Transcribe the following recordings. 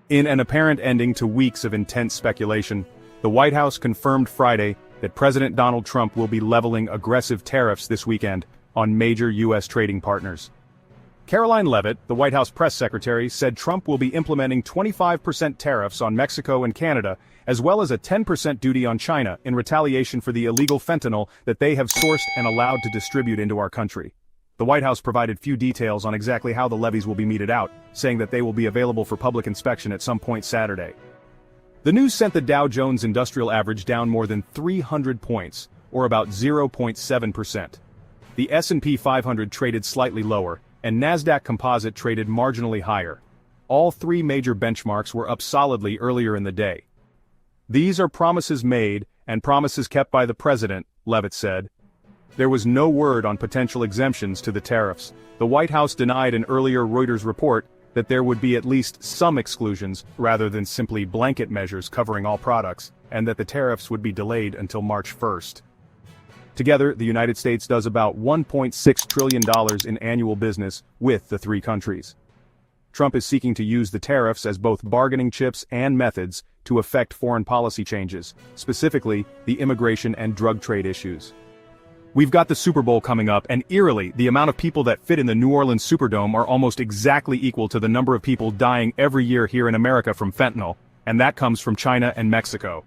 In an apparent ending to weeks of intense speculation, the White House confirmed Friday that President Donald Trump will be leveling aggressive tariffs this weekend on major U.S. trading partners. Caroline Leavitt, the White House press secretary, said Trump will be implementing 25% tariffs on Mexico and Canada, as well as a 10% duty on China in retaliation for the illegal fentanyl that they have sourced and allowed to distribute into our country. The White House provided few details on exactly how the levies will be meted out, saying that they will be available for public inspection at some point Saturday. The news sent the Dow Jones Industrial Average down more than 300 points, or about 0.7%. The S&P 500 traded slightly lower, and Nasdaq Composite traded marginally higher. All three major benchmarks were up solidly earlier in the day. These are promises made and promises kept by the president, Leavitt said. There was no word on potential exemptions to the tariffs. The White House denied an earlier Reuters report that there would be at least some exclusions rather than simply blanket measures covering all products, and that the tariffs would be delayed until March 1st. Together, the United States does about $1.6 trillion in annual business with the three countries. Trump is seeking to use the tariffs as both bargaining chips and methods to affect foreign policy changes, specifically the immigration and drug trade issues. We've got the Super Bowl coming up, and eerily, the amount of people that fit in the New Orleans Superdome are almost exactly equal to the number of people dying every year here in America from fentanyl, and that comes from China and Mexico.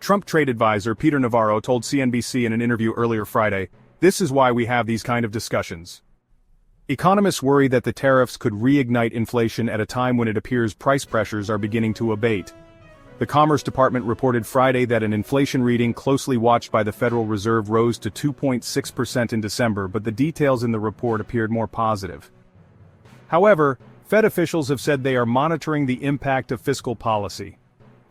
Trump trade advisor Peter Navarro told CNBC in an interview earlier Friday, "This is why we have these kind of discussions." Economists worry that the tariffs could reignite inflation at a time when it appears price pressures are beginning to abate. The Commerce Department reported Friday that an inflation reading closely watched by the Federal Reserve rose to 2.6% in December, but the details in the report appeared more positive. However, Fed officials have said they are monitoring the impact of fiscal policy.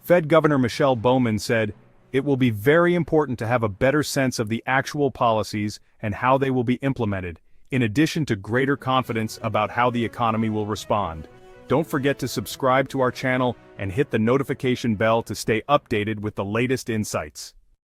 Fed Governor Michelle Bowman said, "It will be very important to have a better sense of the actual policies and how they will be implemented, in addition to greater confidence about how the economy will respond." Don't forget to subscribe to our channel and hit the notification bell to stay updated with the latest insights.